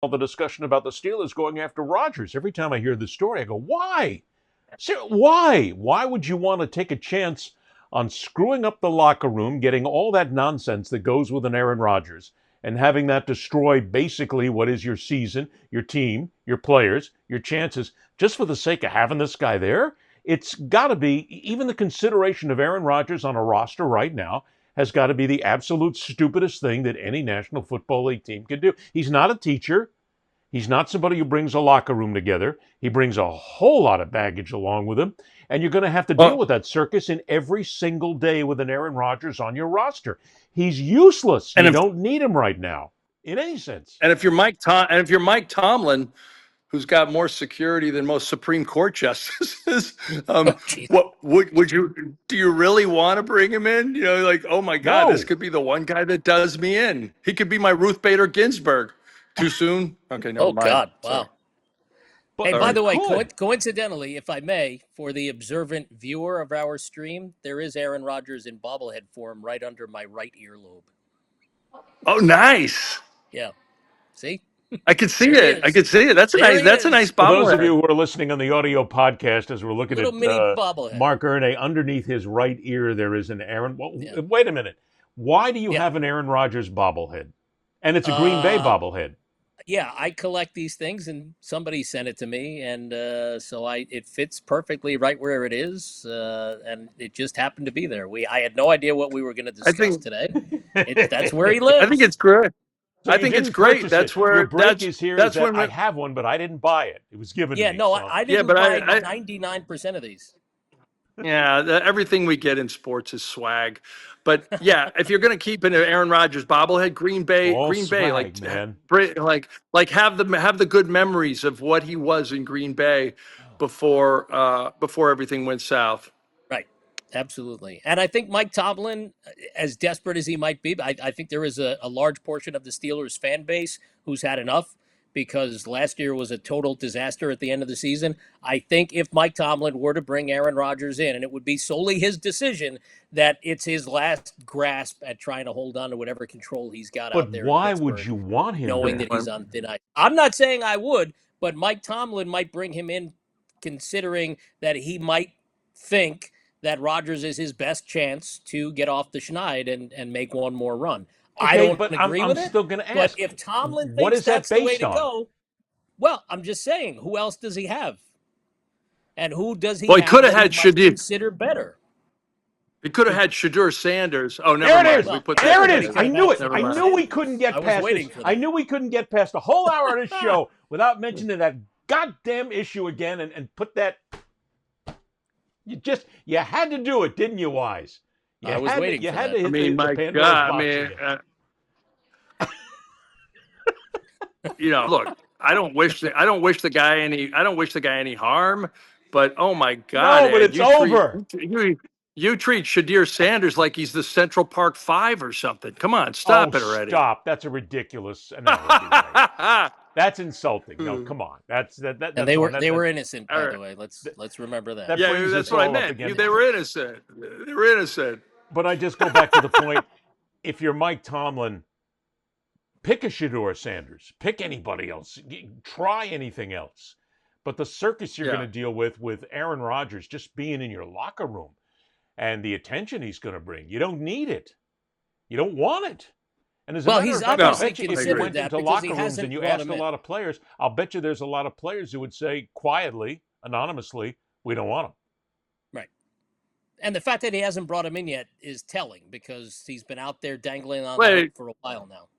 all the discussion about the Steelers going after Rodgers. Every time I hear this story, I go, why? Why? Why would you want to take a chance on screwing up the locker room, getting all that nonsense that goes with an Aaron Rodgers, and having that destroy basically what is your season, your team, your players, your chances, just for the sake of having this guy there? It's got to be, even the consideration of Aaron Rodgers on a roster right now has got to be the absolute stupidest thing that any National Football League team could do. He's not a teacher. He's not somebody who brings a locker room together. He brings a whole lot of baggage along with him. And you're going to have to deal Well, with that circus in every single day with an Aaron Rodgers on your roster. He's useless. and You if don't need him right now in any sense. and if you're Mike Tomlin, who's got more security than most Supreme Court justices, Oh, geez. what would you do? You really want to bring him in? You know, like, oh my God, this No. could be the one guy that does me in. He could be my Ruth Bader Ginsburg. Too soon? Okay, never Oh, mind. God. Sorry. Wow. But Hey, All by you right. the way, could. coincidentally, if I may, for the observant viewer of our stream, there is Aaron Rodgers in bobblehead form right under my right earlobe. Oh, nice. Yeah. See? I could see There he it. I is. could see it. That's a There nice. he That's a nice is. For those of bobblehead. you who are listening on the audio podcast, as we're looking Little at mini bobblehead. Mark Ernay, underneath his right ear, there is an Aaron. Well, Yeah. wait a minute. Why do you Yeah. have an Aaron Rodgers bobblehead? And it's a Green Bay Uh, bobblehead. yeah, I collect these things, and somebody sent it to me, and so it fits perfectly right where it is, and it just happened to be there. I had no idea what we were going to I discuss think. today. That's where he I think lives. it's great. So I you think it's didn't great. purchase it. That's Your where. break is here is That's that when. I have one, but I didn't buy it. It was given to Yeah, me. no, So I Yeah, didn't but buy I 99% of these. yeah, everything we get in sports is swag. But yeah, if you're going to keep an Aaron Rodgers bobblehead, all Green Bay, swag, man. have the good memories of what he was in Green Bay before everything went south. Right. Absolutely. And I think Mike Tomlin, as desperate as he might be, I think there is a large portion of the Steelers fan base who's had enough because last year was a total disaster at the end of the season. I think if Mike Tomlin were to bring Aaron Rodgers in, and it would be solely his decision, that it's his last grasp at trying to hold on to whatever control he's got But out there in why would Pittsburgh, you want him knowing there? that he's on thin ice. I'm not saying I would, but Mike Tomlin might bring him in considering that he might think that Rodgers is his best chance to get off the schneid and make one more run. I Okay, don't but agree I'm with it, still going to but ask, if Tomlin what thinks is that that's the way based to on? go, well, I'm just saying, who else does he have? And who does he Well, he have could have that he had might Shadir. consider better? He could have had Shadur Sanders. Oh, never There it mind. is. We Well, put that There it to is. everybody bed. could I have knew had it. Never I Shadur mind. knew we Sanders. couldn't I get was past this. waiting for I that. knew we couldn't get past a whole hour of this show without mentioning that goddamn issue again and put that. You had to do it, didn't you, Wise? I was waiting You for had that. to I hit mean, the my Pandora's God, I box mean, again. look, I don't wish the guy any harm, but oh my God, No, but Ed, it's over. you treat Shadir Sanders like he's the Central Park Five or something. Come on, Oh, stop it already. stop. That's a ridiculous analogy, Wise. That's insulting. No, come on. And That's on. they were innocent, All by right. the way. Let's remember that. That Yeah, brings that's us what I all up meant. again. They were innocent. They were innocent. But I just go back to the point. If you're Mike Tomlin, pick a Shador Sanders. Pick anybody else. Try anything else. But the circus you're going Yeah. to deal with Aaron Rodgers just being in your locker room and the attention he's going to bring, you don't need it. You don't want it. And as a Well, matter he's of fact, I obviously bet you if you considered went that into because he locker rooms hasn't and you brought asked him a in. lot of players, I'll bet you there's a lot of players who would say quietly, anonymously, we don't want him. Right. And the fact that he hasn't brought him in yet is telling because he's been out there dangling on the hook Wait, for a while now.